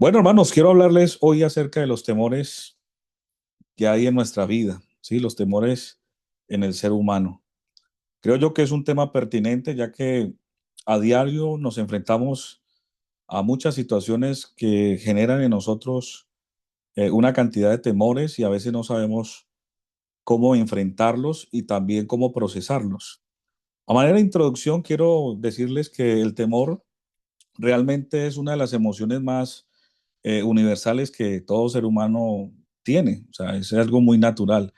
Bueno, hermanos, quiero hablarles hoy acerca de los temores que hay en nuestra vida, ¿sí? Los temores en el ser humano. Creo yo que es un tema pertinente, ya que a diario nos enfrentamos a muchas situaciones que generan en nosotros una cantidad de temores y a veces no sabemos cómo enfrentarlos y también cómo procesarlos. A manera de introducción, quiero decirles que el temor realmente es una de las emociones más universales que todo ser humano tiene. O sea, es algo muy natural.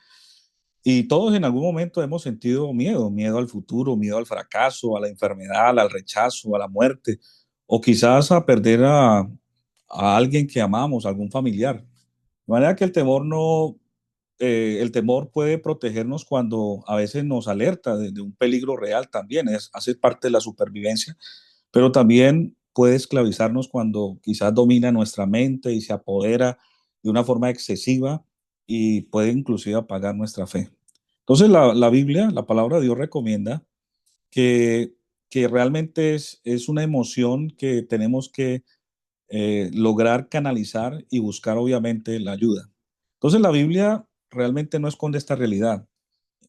Y todos en algún momento hemos sentido miedo, miedo al futuro, miedo al fracaso, a la enfermedad, al rechazo, a la muerte, o quizás a perder a alguien que amamos, algún familiar. De manera que el temor no, el temor puede protegernos cuando a veces nos alerta de un peligro real también, hace parte de la supervivencia, pero también puede esclavizarnos cuando quizás domina nuestra mente y se apodera de una forma excesiva y puede inclusive apagar nuestra fe. Entonces la Biblia, la palabra de Dios recomienda que, que realmente es una emoción que tenemos que lograr canalizar y buscar obviamente la ayuda. Entonces la Biblia realmente no esconde esta realidad.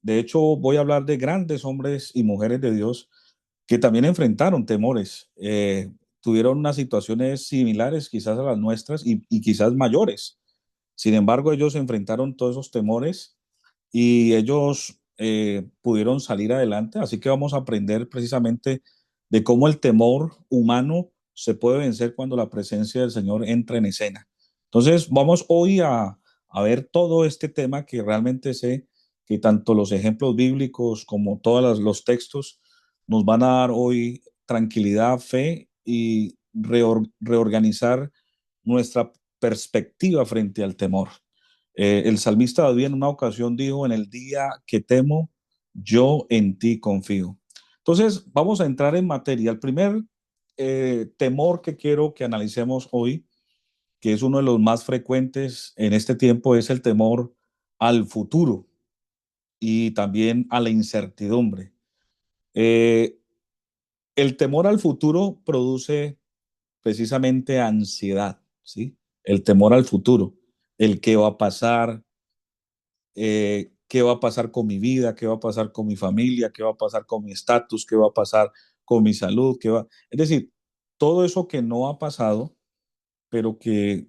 De hecho, voy a hablar de grandes hombres y mujeres de Dios que también enfrentaron temores, tuvieron unas situaciones similares quizás a las nuestras y quizás mayores. Sin embargo, ellos enfrentaron todos esos temores y ellos pudieron salir adelante. Así que vamos a aprender precisamente de cómo el temor humano se puede vencer cuando la presencia del Señor entra en escena. Entonces, vamos hoy a ver todo este tema que realmente sé que tanto los ejemplos bíblicos como todos los textos nos van a dar hoy tranquilidad, fe y reorganizar nuestra perspectiva frente al temor. El salmista David en una ocasión dijo, en el día que temo, yo en ti confío. Entonces, vamos a entrar en materia. El primer temor que quiero que analicemos hoy, que es uno de los más frecuentes en este tiempo, es el temor al futuro y también a la incertidumbre. Eh, el temor al futuro produce precisamente ansiedad, ¿sí? El temor al futuro, el qué va a pasar, qué va a pasar con mi vida, qué va a pasar con mi familia, qué va a pasar con mi estatus, qué va a pasar con mi salud, qué va... Es decir, todo eso que no ha pasado, pero que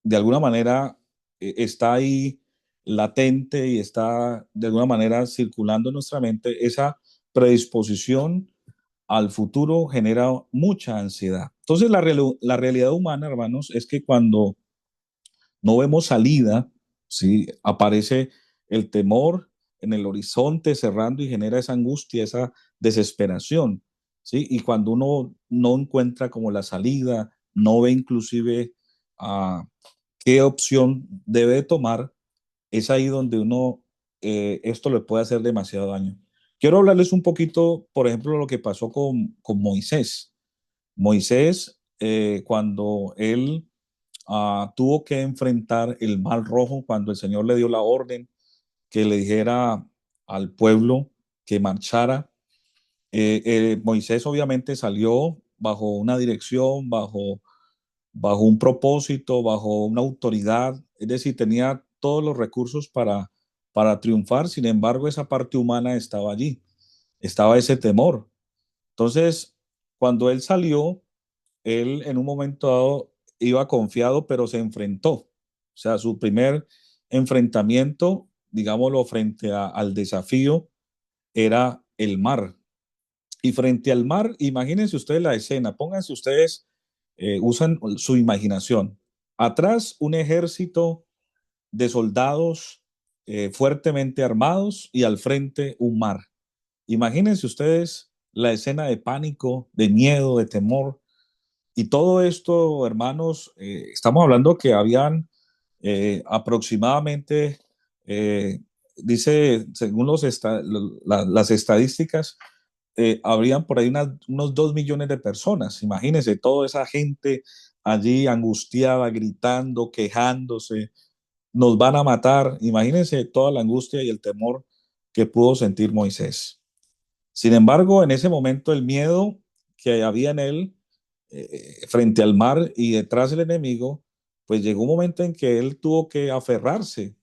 de alguna manera está ahí latente y está de alguna manera circulando en nuestra mente, esa predisposición al futuro genera mucha ansiedad. Entonces, la realidad humana, hermanos, es que cuando no vemos salida, ¿sí? Aparece el temor en el horizonte cerrando y genera esa angustia, esa desesperación, ¿sí? Y cuando uno no encuentra como la salida, no ve inclusive qué opción debe tomar, es ahí donde uno, esto le puede hacer demasiado daño. Quiero hablarles un poquito, por ejemplo, lo que pasó con Moisés. Moisés, cuando él tuvo que enfrentar el mar rojo, cuando el Señor le dio la orden que le dijera al pueblo que marchara, Moisés obviamente salió bajo una dirección, bajo un propósito, bajo una autoridad, es decir, tenía todos los recursos para triunfar, sin embargo, esa parte humana estaba allí, estaba ese temor. Entonces, cuando él salió, él en un momento dado iba confiado, pero se enfrentó. O sea, su primer enfrentamiento, digámoslo, frente al desafío, era el mar. Y frente al mar, imagínense ustedes la escena, pónganse ustedes, usan su imaginación. Atrás, un ejército de soldados fuertemente armados y al frente un mar. Imagínense ustedes la escena de pánico, de miedo, de temor. Y todo esto, hermanos, estamos hablando que habían aproximadamente, eh, dice, según las estadísticas, habrían por ahí unos 2 millones de personas. Imagínense, toda esa gente allí angustiada, gritando, quejándose, nos van a matar. Imagínense toda la angustia y el temor que pudo sentir Moisés. Sin embargo, en ese momento el miedo que había en él frente al mar y detrás del enemigo, pues llegó un momento en que él tuvo que aferrarse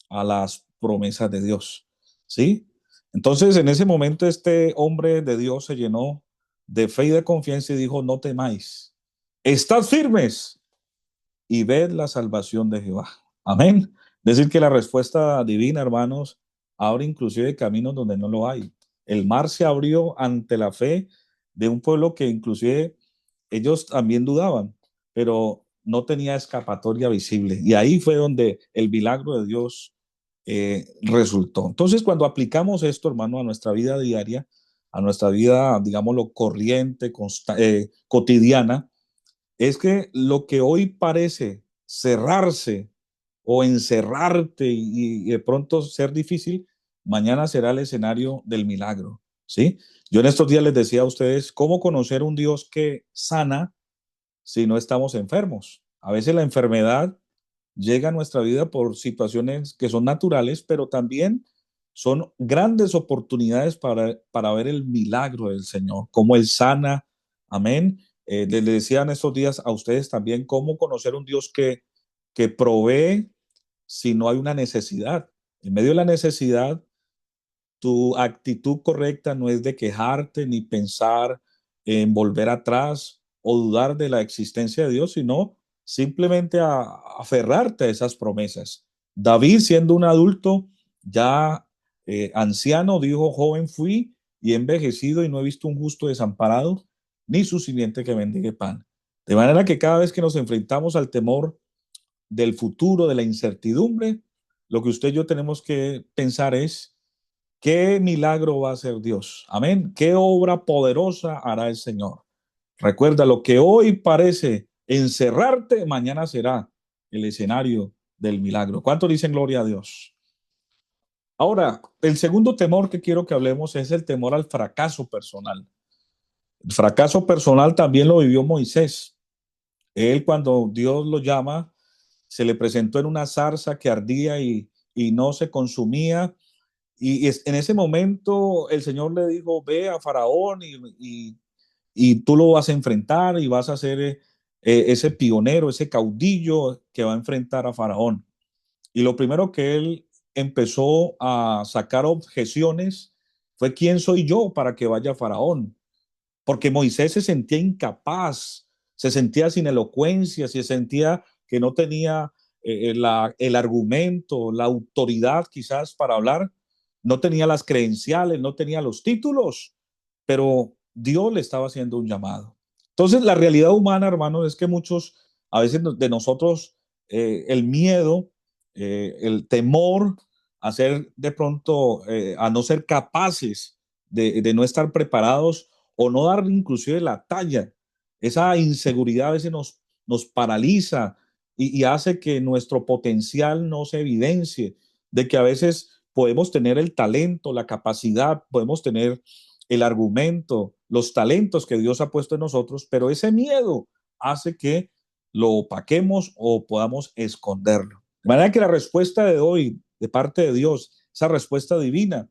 a las promesas de Dios, ¿sí? Entonces, en ese momento, este hombre de Dios se llenó de fe y de confianza y dijo, no temáis, estad firmes y ved la salvación de Jehová. Amén. Es decir, que la respuesta divina, hermanos, abre inclusive caminos donde no lo hay. El mar se abrió ante la fe de un pueblo que inclusive ellos también dudaban, pero no tenía escapatoria visible. Y ahí fue donde el milagro de Dios resultó. Entonces, cuando aplicamos esto, hermano, a nuestra vida diaria, a nuestra vida, digámoslo, corriente, cotidiana, es que lo que hoy parece cerrarse o encerrarte y de pronto ser difícil, mañana será el escenario del milagro, ¿sí? Yo en estos días les decía a ustedes cómo conocer un Dios que sana si no estamos enfermos. A veces la enfermedad llega a nuestra vida por situaciones que son naturales, pero también son grandes oportunidades para ver el milagro del Señor, cómo Él sana. Amén. Les decían estos días a ustedes también cómo conocer un Dios que provee si no hay una necesidad. En medio de la necesidad, tu actitud correcta no es de quejarte ni pensar en volver atrás o dudar de la existencia de Dios, sino simplemente a aferrarte a esas promesas. David, siendo un adulto ya anciano, dijo, joven fui y he envejecido y no he visto un justo desamparado, ni su simiente que mendigue pan. De manera que cada vez que nos enfrentamos al temor del futuro, de la incertidumbre, lo que usted y yo tenemos que pensar es, ¿qué milagro va a hacer Dios? Amén. ¿Qué obra poderosa hará el Señor? Recuerda, lo que hoy parece encerrarte, mañana será el escenario del milagro. ¿Cuánto dicen gloria a Dios? Ahora, el segundo temor que quiero que hablemos es el temor al fracaso personal. El fracaso personal también lo vivió Moisés. Él, cuando Dios lo llama, se le presentó en una zarza que ardía y no se consumía. En ese momento el Señor le dijo, ve a Faraón y tú lo vas a enfrentar y vas a ser ese pionero, ese caudillo que va a enfrentar a Faraón. Y lo primero que él empezó a sacar objeciones fue, ¿quién soy yo para que vaya a Faraón? Porque Moisés se sentía incapaz, se sentía sin elocuencia, se sentía que no tenía el argumento, la autoridad quizás para hablar, no tenía las credenciales, no tenía los títulos, pero Dios le estaba haciendo un llamado. Entonces, la realidad humana, hermanos, es que muchos, a veces de nosotros, el miedo, el temor a ser de pronto, a no ser capaces de no estar preparados o no dar inclusive la talla, esa inseguridad a veces nos paraliza y hace que nuestro potencial no se evidencie, de que a veces podemos tener el talento, la capacidad, podemos tener el argumento, los talentos que Dios ha puesto en nosotros, pero ese miedo hace que lo opaquemos o podamos esconderlo. De manera que la respuesta de hoy, de parte de Dios, esa respuesta divina,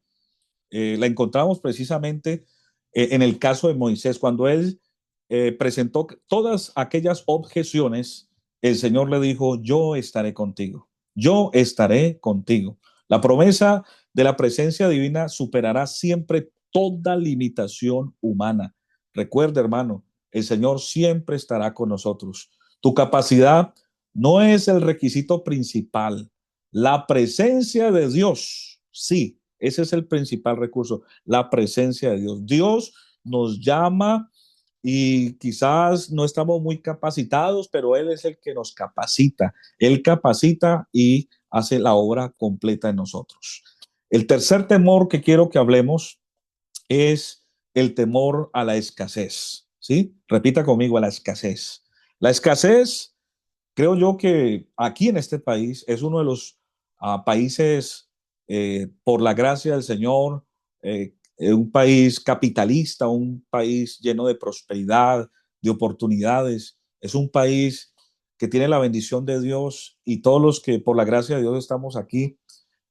la encontramos precisamente en el caso de Moisés, cuando él presentó todas aquellas objeciones, el Señor le dijo, yo estaré contigo, yo estaré contigo. La promesa de la presencia divina superará siempre toda limitación humana. Recuerda, hermano, el Señor siempre estará con nosotros. Tu capacidad no es el requisito principal. La presencia de Dios, sí, ese es el principal recurso, la presencia de Dios. Dios nos llama y quizás no estamos muy capacitados, pero Él es el que nos capacita. Él capacita y hace la obra completa en nosotros. El tercer temor que quiero que hablemos es el temor a la escasez. ¿Sí? Repita conmigo, a la escasez. La escasez, creo yo que aquí en este país es uno de los países, por la gracia del Señor, un país capitalista, un país lleno de prosperidad, de oportunidades. Es un país que tiene la bendición de Dios y todos los que por la gracia de Dios estamos aquí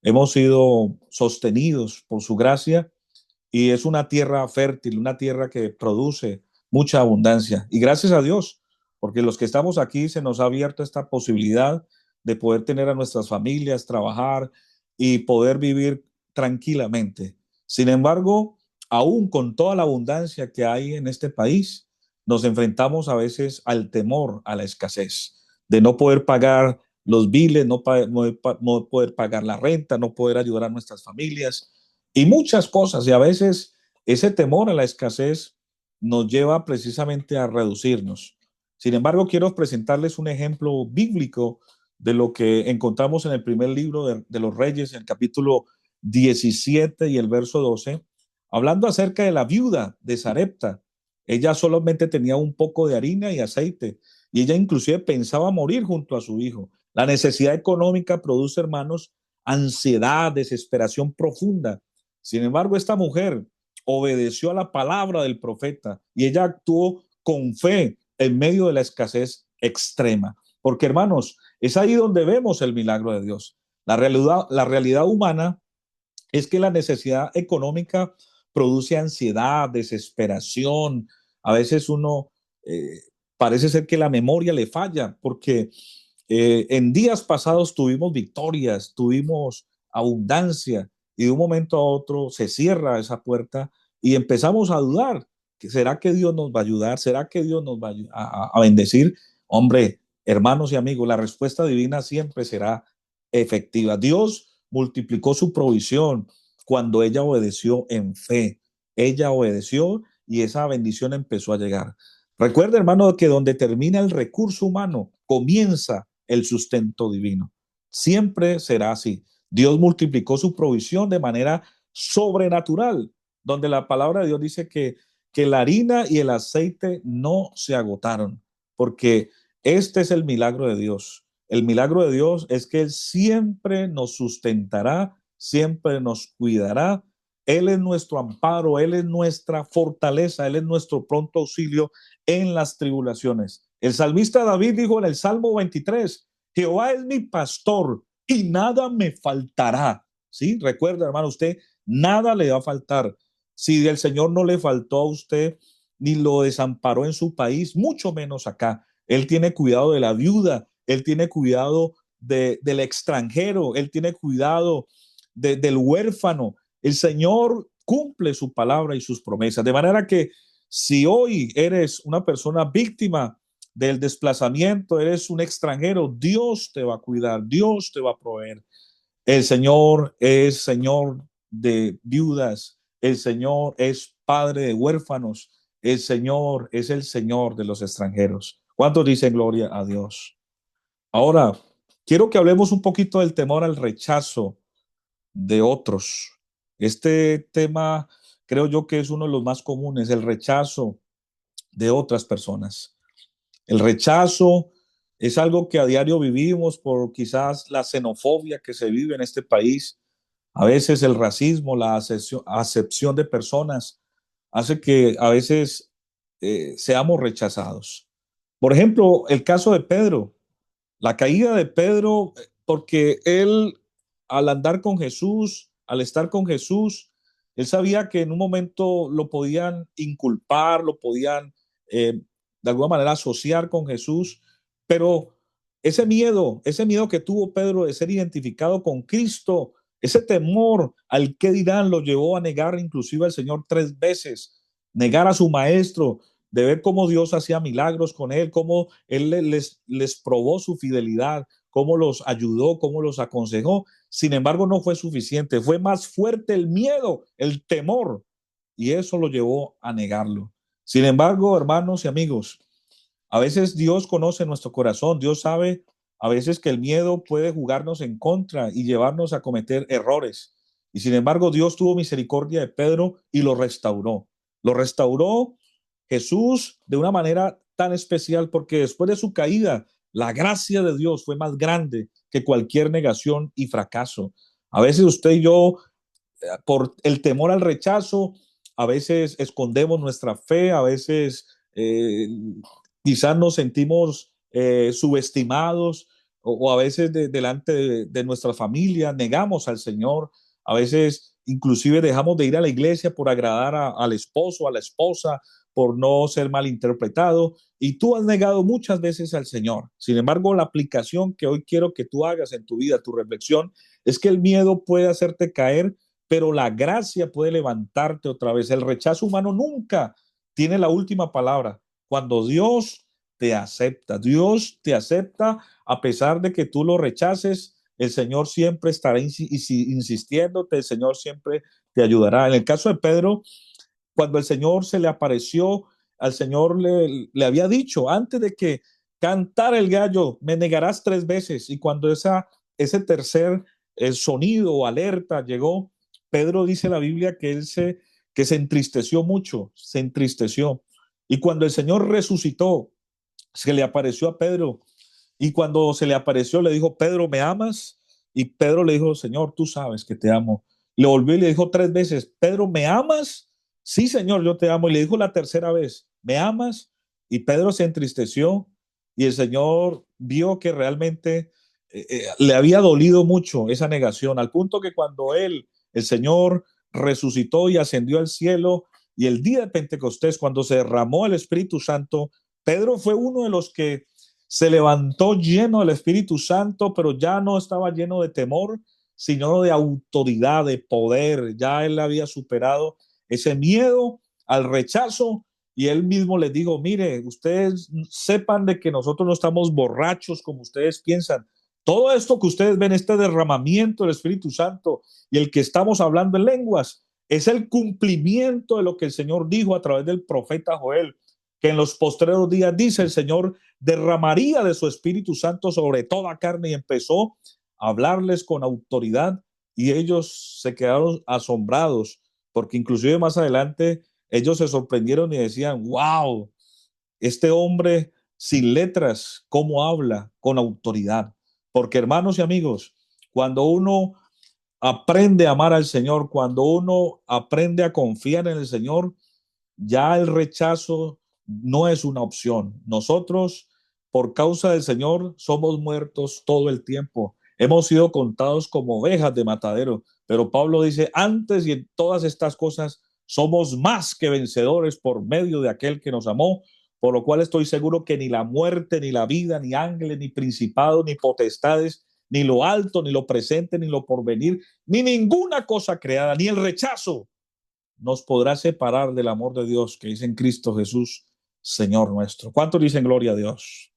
hemos sido sostenidos por su gracia y es una tierra fértil, una tierra que produce mucha abundancia. Y gracias a Dios, porque los que estamos aquí se nos ha abierto esta posibilidad de poder tener a nuestras familias, trabajar y poder vivir tranquilamente. Sin embargo, aún con toda la abundancia que hay en este país, nos enfrentamos a veces al temor, a la escasez, de no poder pagar los biles, no poder pagar la renta, no poder ayudar a nuestras familias y muchas cosas. Y a veces ese temor a la escasez nos lleva precisamente a reducirnos. Sin embargo, quiero presentarles un ejemplo bíblico de lo que encontramos en el primer libro de los Reyes, en el capítulo 17 y el verso 12, hablando acerca de la viuda de Sarepta. Ella solamente tenía un poco de harina y aceite, y ella inclusive pensaba morir junto a su hijo. La necesidad económica produce, hermanos, ansiedad, desesperación profunda. Sin embargo, esta mujer obedeció a la palabra del profeta y ella actuó con fe en medio de la escasez extrema. Porque, hermanos, es ahí donde vemos el milagro de Dios. La realidad humana es que la necesidad económica produce ansiedad, desesperación. A veces uno parece ser que la memoria le falla porque en días pasados tuvimos victorias, tuvimos abundancia y de un momento a otro se cierra esa puerta y empezamos a dudar. ¿Será que Dios nos va a ayudar? ¿Será que Dios nos va a bendecir? Hombre, hermanos y amigos, la respuesta divina siempre será efectiva. Dios multiplicó su provisión cuando ella obedeció en fe. Ella obedeció y esa bendición empezó a llegar. Recuerda, hermano, que donde termina el recurso humano, comienza el sustento divino. Siempre será así. Dios multiplicó su provisión de manera sobrenatural, donde la palabra de Dios dice que la harina y el aceite no se agotaron, porque este es el milagro de Dios. El milagro de Dios es que Él siempre nos sustentará, siempre nos cuidará. Él es nuestro amparo, Él es nuestra fortaleza, Él es nuestro pronto auxilio en las tribulaciones. El salmista David dijo en el Salmo 23, Jehová es mi pastor y nada me faltará. ¿Sí? Recuerda, hermano, usted nada le va a faltar. Si el Señor no le faltó a usted ni lo desamparó en su país, mucho menos acá. Él tiene cuidado de la viuda, Él tiene cuidado del extranjero, Él tiene cuidado del huérfano. El Señor cumple su palabra y sus promesas. De manera que si hoy eres una persona víctima del desplazamiento, eres un extranjero, Dios te va a cuidar, Dios te va a proveer. El Señor es Señor de viudas, el Señor es Padre de huérfanos, el Señor es el Señor de los extranjeros. ¿Cuántos dicen gloria a Dios? Ahora, quiero que hablemos un poquito del temor al rechazo de otros. Este tema creo yo que es uno de los más comunes, el rechazo de otras personas. El rechazo es algo que a diario vivimos por quizás la xenofobia que se vive en este país. A veces el racismo, la acepción de personas hace que a veces seamos rechazados. Por ejemplo, el caso de Pedro, la caída de Pedro, porque él al andar con Jesús, al estar con Jesús, él sabía que en un momento lo podían inculpar, lo podían de alguna manera asociar con Jesús, pero ese miedo que tuvo Pedro de ser identificado con Cristo, ese temor al que dirán lo llevó a negar inclusive al Señor 3 veces, negar a su maestro, de ver cómo Dios hacía milagros con él, cómo él les probó su fidelidad, cómo los ayudó, cómo los aconsejó. Sin embargo, no fue suficiente, fue más fuerte el miedo, el temor, y eso lo llevó a negarlo. Sin embargo, hermanos y amigos, a veces Dios conoce nuestro corazón, Dios sabe a veces que el miedo puede jugarnos en contra y llevarnos a cometer errores. Y sin embargo, Dios tuvo misericordia de Pedro y lo restauró. Lo restauró Jesús de una manera tan especial porque después de su caída, la gracia de Dios fue más grande que cualquier negación y fracaso. A veces usted y yo, por el temor al rechazo, a veces escondemos nuestra fe, a veces quizás nos sentimos subestimados o a veces delante de nuestra familia negamos al Señor, a veces inclusive dejamos de ir a la iglesia por agradar al esposo, a la esposa, por no ser malinterpretado, y tú has negado muchas veces al Señor. Sin embargo, la aplicación que hoy quiero que tú hagas en tu vida, tu reflexión, es que el miedo puede hacerte caer, pero la gracia puede levantarte otra vez. El rechazo humano nunca tiene la última palabra. Cuando Dios te acepta a pesar de que tú lo rechaces, el Señor siempre estará insistiéndote, el Señor siempre te ayudará. En el caso de Pedro, cuando el Señor se le apareció, al Señor le había dicho, antes de que cantara el gallo, me negarás 3 veces. Y cuando ese tercer sonido o alerta llegó, Pedro dice la Biblia que se entristeció mucho, se entristeció. Y cuando el Señor resucitó, se le apareció a Pedro, y cuando se le apareció le dijo, Pedro, ¿me amas? Y Pedro le dijo, Señor, tú sabes que te amo. Le volvió y le dijo 3 veces, Pedro, ¿me amas? Sí, Señor, yo te amo. Y le dijo la tercera vez, ¿me amas? Y Pedro se entristeció, y el Señor vio que realmente le había dolido mucho esa negación, al punto que cuando el Señor, resucitó y ascendió al cielo, y el día de Pentecostés, cuando se derramó el Espíritu Santo, Pedro fue uno de los que se levantó lleno del Espíritu Santo, pero ya no estaba lleno de temor, sino de autoridad, de poder. Ya él había superado ese miedo al rechazo, y él mismo les dijo, mire, ustedes sepan de que nosotros no estamos borrachos como ustedes piensan. Todo esto que ustedes ven, este derramamiento del Espíritu Santo y el que estamos hablando en lenguas, es el cumplimiento de lo que el Señor dijo a través del profeta Joel, que en los postreros días, dice el Señor, derramaría de su Espíritu Santo sobre toda carne, y empezó a hablarles con autoridad, y ellos se quedaron asombrados, porque inclusive más adelante ellos se sorprendieron y decían, wow, este hombre sin letras, ¿cómo habla con autoridad? Porque hermanos y amigos, cuando uno aprende a amar al Señor, cuando uno aprende a confiar en el Señor, ya el rechazo no es una opción. Nosotros, por causa del Señor, somos muertos todo el tiempo. Hemos sido contados como ovejas de matadero. Pero Pablo dice, antes y en todas estas cosas, somos más que vencedores por medio de aquel que nos amó, por lo cual estoy seguro que ni la muerte, ni la vida, ni ángeles, ni principados, ni potestades, ni lo alto, ni lo presente, ni lo porvenir, ni ninguna cosa creada, ni el rechazo nos podrá separar del amor de Dios que es en Cristo Jesús, Señor nuestro. ¿Cuántos dicen gloria a Dios?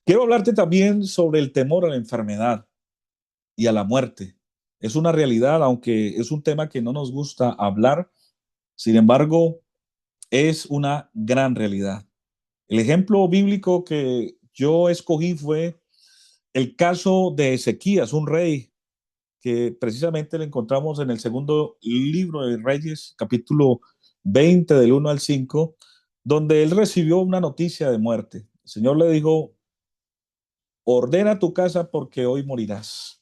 Quiero hablarte también sobre el temor a la enfermedad y a la muerte. Es una realidad, aunque es un tema que no nos gusta hablar, sin embargo, es una gran realidad. El ejemplo bíblico que yo escogí fue el caso de Ezequías, un rey que precisamente le encontramos en el segundo libro de Reyes, capítulo 20, del 1 al 5, donde él recibió una noticia de muerte. El Señor le dijo, ordena tu casa porque hoy morirás.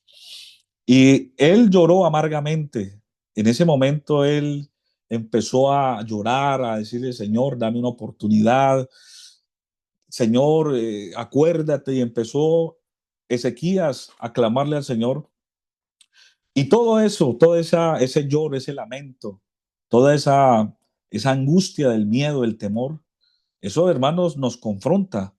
Y él lloró amargamente. En ese momento él empezó a llorar, a decirle, Señor, dame una oportunidad. Señor, acuérdate. Y empezó Ezequías a clamarle al Señor. Y todo eso, ese lloro, ese lamento, toda esa angustia del miedo, del temor, eso, hermanos, nos confronta.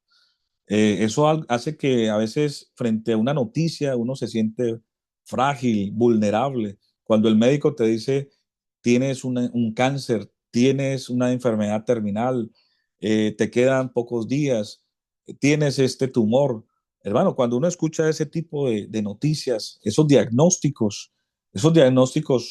Eso hace que a veces frente a una noticia uno se siente frágil, vulnerable. Cuando el médico te dice, tienes un cáncer, tienes una enfermedad terminal, te quedan pocos días, tienes este tumor. Hermano, cuando uno escucha ese tipo de noticias, esos diagnósticos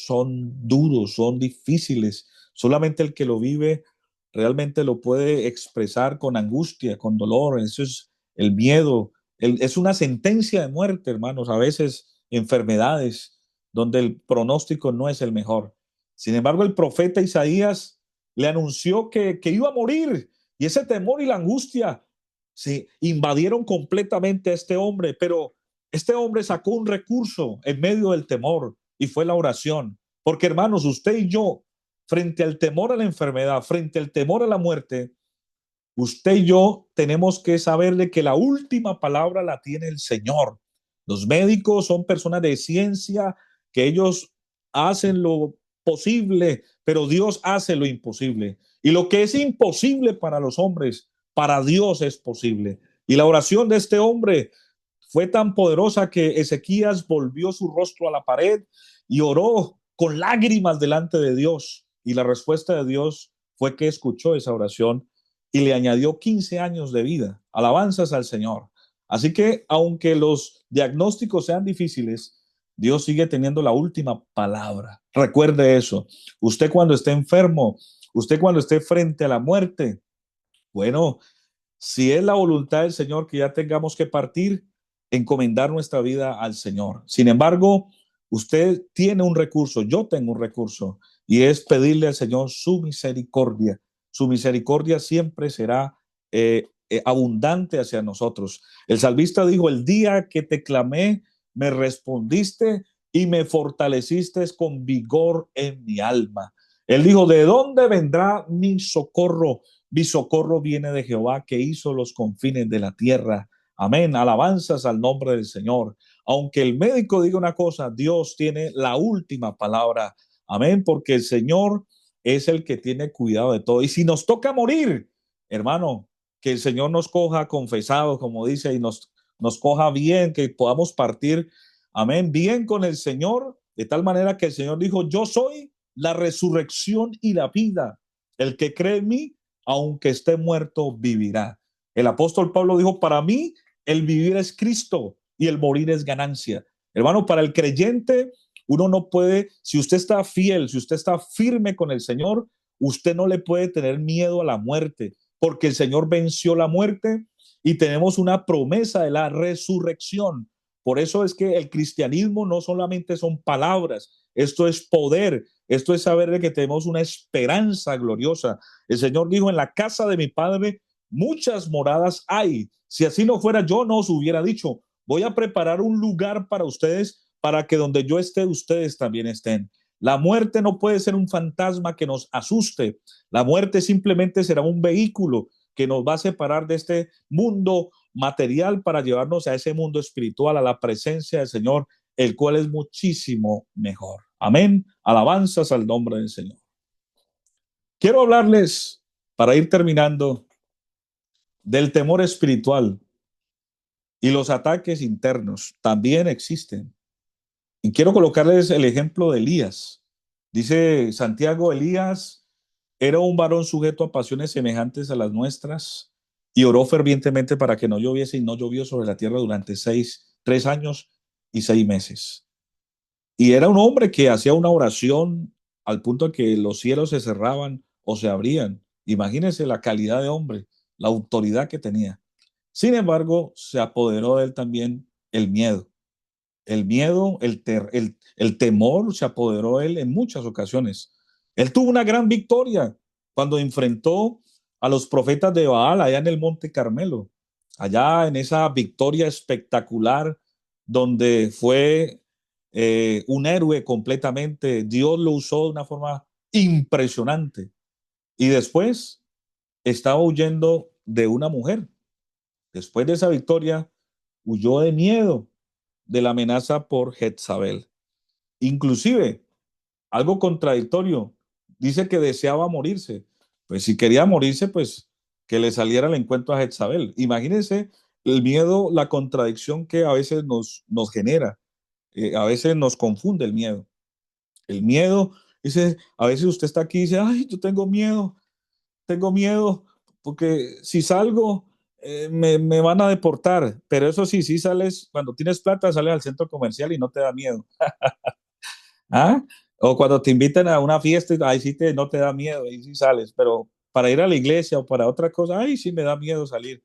son duros, son difíciles. Solamente el que lo vive realmente lo puede expresar con angustia, con dolor. Eso es el miedo. Es una sentencia de muerte, hermanos, a veces enfermedades donde el pronóstico no es el mejor. Sin embargo, el profeta Isaías le anunció que iba a morir, y ese temor y la angustia se invadieron completamente a este hombre, pero este hombre sacó un recurso en medio del temor, y fue la oración. Porque, hermanos, usted y yo, frente al temor a la enfermedad, frente al temor a la muerte, usted y yo tenemos que saber de que la última palabra la tiene el Señor. Los médicos son personas de ciencia, que ellos hacen lo posible, pero Dios hace lo imposible. Y lo que es imposible para los hombres, para Dios es posible. Y la oración de este hombre fue tan poderosa que Ezequías volvió su rostro a la pared y oró con lágrimas delante de Dios. Y la respuesta de Dios fue que escuchó esa oración y le añadió 15 años de vida. Alabanzas al Señor. Así que aunque los diagnósticos sean difíciles, Dios sigue teniendo la última palabra. Recuerde eso. Usted cuando esté enfermo, usted cuando esté frente a la muerte, bueno, si es la voluntad del Señor que ya tengamos que partir, encomendar nuestra vida al Señor. Sin embargo, usted tiene un recurso, yo tengo un recurso, y es pedirle al Señor su misericordia. Su misericordia siempre será abundante hacia nosotros. El salmista dijo, el día que te clamé, me respondiste y me fortaleciste con vigor en mi alma. Él dijo, ¿de dónde vendrá mi socorro? Mi socorro viene de Jehová que hizo los confines de la tierra. Amén. Alabanzas al nombre del Señor. Aunque el médico diga una cosa, Dios tiene la última palabra. Amén. Porque el Señor es el que tiene cuidado de todo. Y si nos toca morir, hermano, que el Señor nos coja confesados, como dice, y nos coja bien, que podamos partir, amén, bien con el Señor, de tal manera que el Señor dijo, yo soy la resurrección y la vida. El que cree en mí, aunque esté muerto, vivirá. El apóstol Pablo dijo, para mí el vivir es Cristo y el morir es ganancia. Hermano, para el creyente, uno no puede, si usted está fiel, si usted está firme con el Señor, usted no le puede tener miedo a la muerte, porque el Señor venció la muerte y tenemos una promesa de la resurrección. Por eso es que el cristianismo no solamente son palabras, esto es poder, esto es saber de que tenemos una esperanza gloriosa. El Señor dijo, en la casa de mi Padre muchas moradas hay. Si así no fuera, yo no os hubiera dicho, voy a preparar un lugar para ustedes, para que donde yo esté, ustedes también estén. La muerte no puede ser un fantasma que nos asuste. La muerte simplemente será un vehículo que nos va a separar de este mundo material para llevarnos a ese mundo espiritual, a la presencia del Señor, el cual es muchísimo mejor. Amén. Alabanzas al nombre del Señor. Quiero hablarles, para ir terminando, del temor espiritual y los ataques internos. También existen. Y quiero colocarles el ejemplo de Elías. Dice Santiago, Elías era un varón sujeto a pasiones semejantes a las nuestras y oró fervientemente para que no lloviese y no llovió sobre la tierra durante 3 años y 6 meses. Y era un hombre que hacía una oración al punto de que los cielos se cerraban o se abrían. Imagínense la calidad de hombre, la autoridad que tenía. Sin embargo, se apoderó de él también el miedo. El miedo, el temor se apoderó de él en muchas ocasiones. Él tuvo una gran victoria cuando enfrentó a los profetas de Baal allá en el Monte Carmelo, allá en esa victoria espectacular donde fue un héroe completamente. Dios lo usó de una forma impresionante. Y después estaba huyendo de una mujer. Después de esa victoria, huyó de miedo de la amenaza por Jezabel. Inclusive, algo contradictorio, dice que deseaba morirse. Pues si quería morirse, pues que le saliera el encuentro a Jezabel. Imagínense el miedo, la contradicción que a veces nos genera. A veces nos confunde el miedo. El miedo, dice, a veces usted está aquí y dice, ay, yo tengo miedo, porque si salgo, me van a deportar. Pero eso sí, si sales, cuando tienes plata, sales al centro comercial y no te da miedo. ¿Ah? O cuando te invitan a una fiesta, ahí sí no te da miedo, ahí sí sales. Pero para ir a la iglesia o para otra cosa, ahí sí me da miedo salir.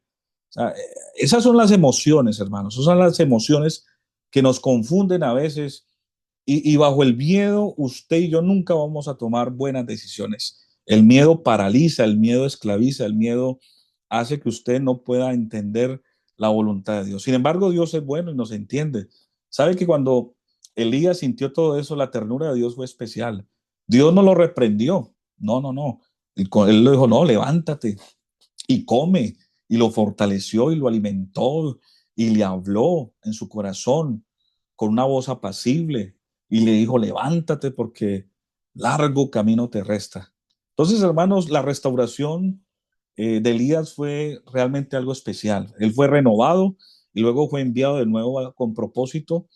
O sea, esas son las emociones, hermanos. Esas son las emociones que nos confunden a veces y bajo el miedo, usted y yo nunca vamos a tomar buenas decisiones. El miedo paraliza, el miedo esclaviza, el miedo hace que usted no pueda entender la voluntad de Dios. Sin embargo, Dios es bueno y nos entiende. ¿Sabe que cuando Elías sintió todo eso, la ternura de Dios fue especial? Dios no lo reprendió. No, no, no. Él le dijo, no, levántate y come. Y lo fortaleció y lo alimentó y le habló en su corazón con una voz apacible y le dijo, levántate porque largo camino te resta. Entonces, hermanos, la restauración de Elías fue realmente algo especial. Él fue renovado y luego fue enviado de nuevo con propósito.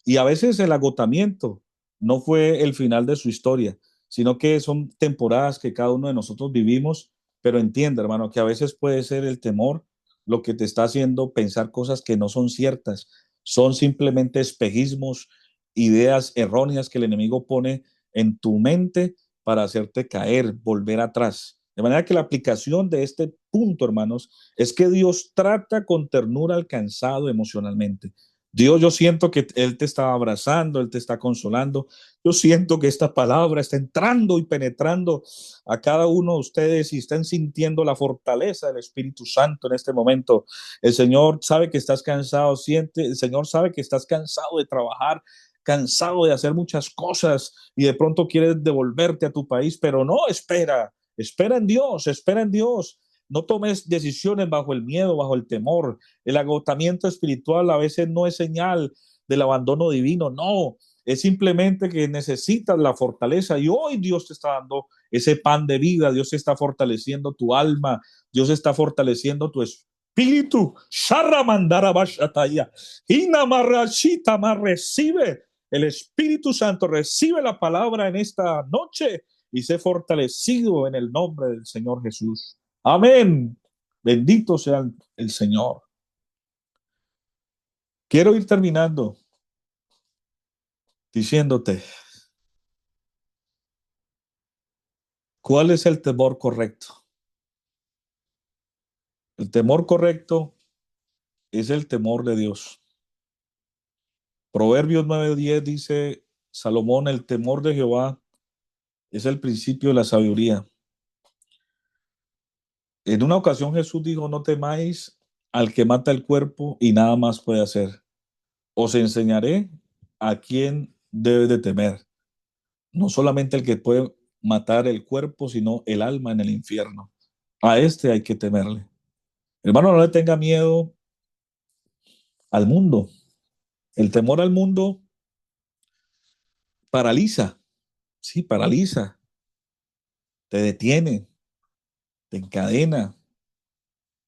Y a veces el agotamiento no fue el final de su historia, sino que son temporadas que cada uno de nosotros vivimos, pero entiende, hermano, que a veces puede ser el temor lo que te está haciendo pensar cosas que no son ciertas, son simplemente espejismos, ideas erróneas que el enemigo pone en tu mente para hacerte caer, volver atrás. De manera que la aplicación de este punto, hermanos, es que Dios trata con ternura al cansado emocionalmente. Dios, yo siento que Él te está abrazando, Él te está consolando. Yo siento que esta palabra está entrando y penetrando a cada uno de ustedes y están sintiendo la fortaleza del Espíritu Santo en este momento. El Señor sabe que estás cansado, el Señor sabe que estás cansado de trabajar, cansado de hacer muchas cosas y de pronto quieres devolverte a tu país, pero no, espera en Dios, espera en Dios. No tomes decisiones bajo el miedo, bajo el temor. El agotamiento espiritual a veces no es señal del abandono divino, no, es simplemente que necesitas la fortaleza y hoy Dios te está dando ese pan de vida, Dios está fortaleciendo tu alma, Dios está fortaleciendo tu espíritu. Recibe el Espíritu Santo, recibe la palabra en esta noche y sé fortalecido en el nombre del Señor Jesús. Amén. Bendito sea el Señor. Quiero ir terminando diciéndote, ¿cuál es el temor correcto? El temor correcto es el temor de Dios. Proverbios 9:10 dice, Salomón, el temor de Jehová es el principio de la sabiduría. En una ocasión Jesús dijo, no temáis al que mata el cuerpo y nada más puede hacer. Os enseñaré a quién debe de temer. No solamente el que puede matar el cuerpo, sino el alma en el infierno. A este hay que temerle. Hermano, no le tenga miedo al mundo. El temor al mundo paraliza, sí, paraliza, te detiene, te encadena,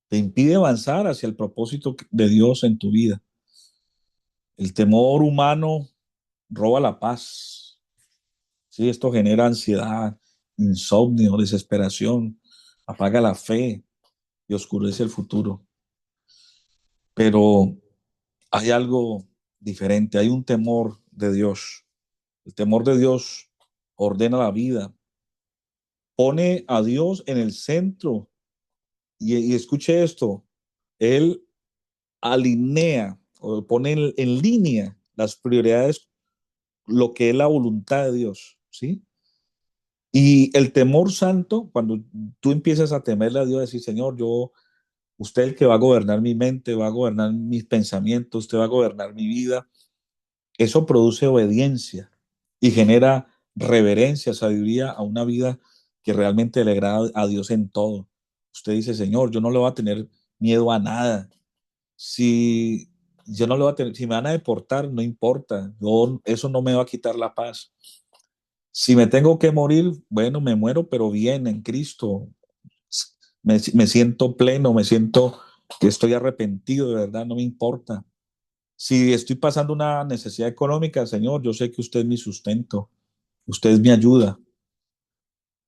te impide avanzar hacia el propósito de Dios en tu vida. El temor humano roba la paz. Sí, esto genera ansiedad, insomnio, desesperación, apaga la fe y oscurece el futuro. Pero hay algo diferente, hay un temor de Dios. El temor de Dios ordena la vida, pone a Dios en el centro y escuche esto, Él alinea o pone en línea las prioridades, lo que es la voluntad de Dios, ¿sí? Y el temor santo, cuando tú empiezas a temerle a Dios, decir, Señor, usted es el que va a gobernar mi mente, va a gobernar mis pensamientos, usted va a gobernar mi vida, eso produce obediencia y genera reverencia, sabiduría a una vida que realmente le agrada a Dios en todo. Usted dice, Señor, yo no le voy a tener miedo a nada. Si yo no le voy a tener, si me van a deportar, no importa. Eso no me va a quitar la paz. Si me tengo que morir, bueno, me muero, pero bien en Cristo. Me siento pleno, me siento que estoy arrepentido, de verdad, no me importa. Si estoy pasando una necesidad económica, Señor, yo sé que usted es mi sustento, usted es mi ayuda.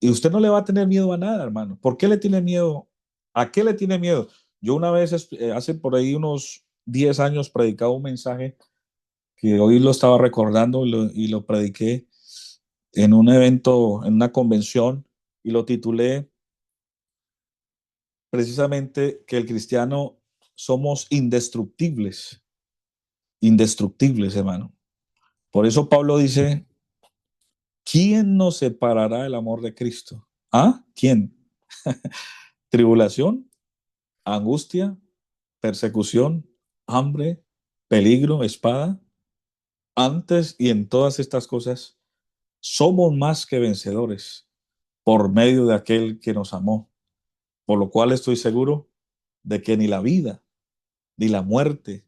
Y usted no le va a tener miedo a nada, hermano. ¿Por qué le tiene miedo? ¿A qué le tiene miedo? Yo una vez, hace por ahí unos 10 años, predicaba un mensaje que hoy lo estaba recordando y lo prediqué en un evento, en una convención, y lo titulé precisamente que el cristiano somos indestructibles, indestructibles, hermano. Por eso Pablo dice, ¿quién nos separará del amor de Cristo? ¿Ah? ¿Quién? Tribulación, angustia, persecución, hambre, peligro, espada. Antes y en todas estas cosas, somos más que vencedores por medio de aquel que nos amó. Por lo cual estoy seguro de que ni la vida, ni la muerte,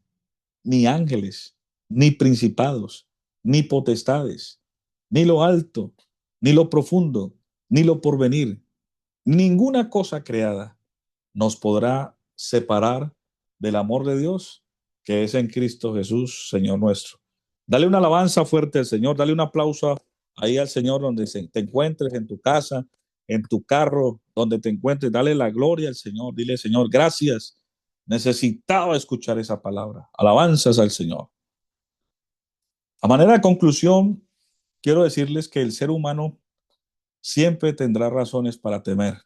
ni ángeles, ni principados, ni potestades, ni lo alto, ni lo profundo, ni lo porvenir, ninguna cosa creada nos podrá separar del amor de Dios que es en Cristo Jesús, Señor nuestro. Dale una alabanza fuerte al Señor, dale un aplauso ahí al Señor donde te encuentres, en tu casa, en tu carro, donde te encuentres, dale la gloria al Señor, dile, Señor, gracias. Necesitaba escuchar esa palabra. Alabanzas al Señor. A manera de conclusión, quiero decirles que el ser humano siempre tendrá razones para temer,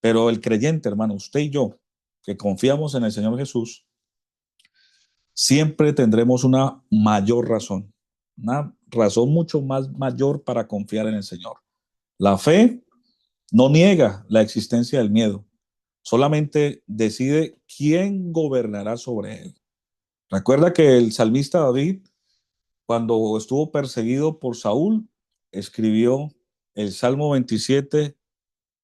pero el creyente, hermano, usted y yo, que confiamos en el Señor Jesús, siempre tendremos una razón mucho más mayor para confiar en el Señor. La fe no niega la existencia del miedo, solamente decide quién gobernará sobre él. Recuerda que el salmista David, cuando estuvo perseguido por Saúl, escribió el Salmo 27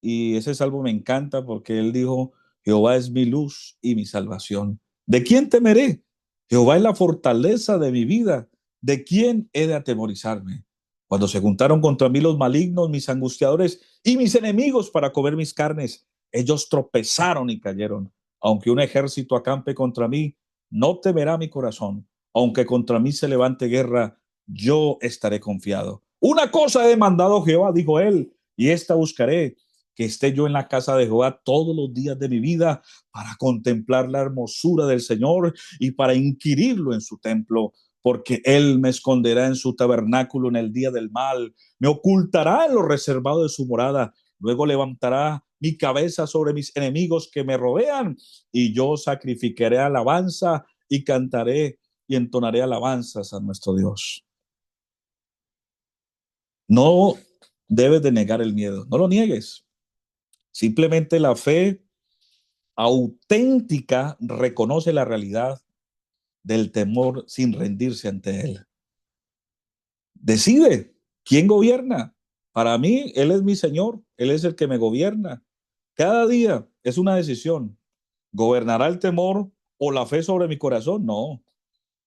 y ese salmo me encanta porque él dijo, Jehová es mi luz y mi salvación. ¿De quién temeré? Jehová es la fortaleza de mi vida. ¿De quién he de atemorizarme? Cuando se juntaron contra mí los malignos, mis angustiadores y mis enemigos para comer mis carnes, ellos tropezaron y cayeron. Aunque un ejército acampe contra mí, no temerá mi corazón. Aunque contra mí se levante guerra, yo estaré confiado. Una cosa he demandado Jehová, dijo él, y esta buscaré, que esté yo en la casa de Jehová todos los días de mi vida para contemplar la hermosura del Señor y para inquirirlo en su templo, porque Él me esconderá en su tabernáculo en el día del mal, me ocultará en lo reservado de su morada, luego levantará mi cabeza sobre mis enemigos que me rodean y yo sacrificaré alabanza y cantaré y entonaré alabanzas a nuestro Dios. No debes de negar el miedo, no lo niegues. Simplemente la fe auténtica reconoce la realidad del temor sin rendirse ante él. Decide quién gobierna. Para mí, Él es mi Señor, Él es el que me gobierna. Cada día es una decisión. ¿Gobernará el temor o la fe sobre mi corazón? No,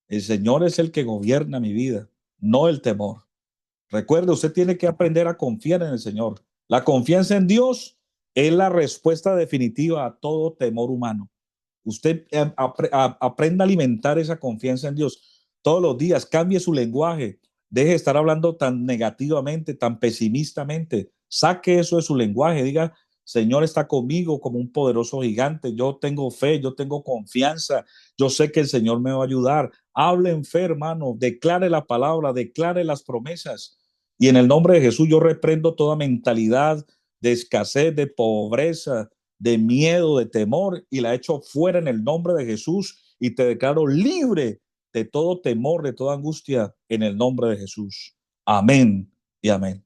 el Señor es el que gobierna mi vida, no el temor. Recuerde, usted tiene que aprender a confiar en el Señor. La confianza en Dios es la respuesta definitiva a todo temor humano. Usted aprenda a alimentar esa confianza en Dios todos los días, cambie su lenguaje, deje de estar hablando tan negativamente, tan pesimistamente, saque eso de su lenguaje, diga, Señor está conmigo como un poderoso gigante, yo tengo fe, yo tengo confianza, yo sé que el Señor me va a ayudar. Hable en fe, hermano, declare la palabra, declare las promesas. Y en el nombre de Jesús yo reprendo toda mentalidad de escasez, de pobreza, de miedo, de temor, y la echo fuera en el nombre de Jesús y te declaro libre de todo temor, de toda angustia, en el nombre de Jesús. Amén y amén.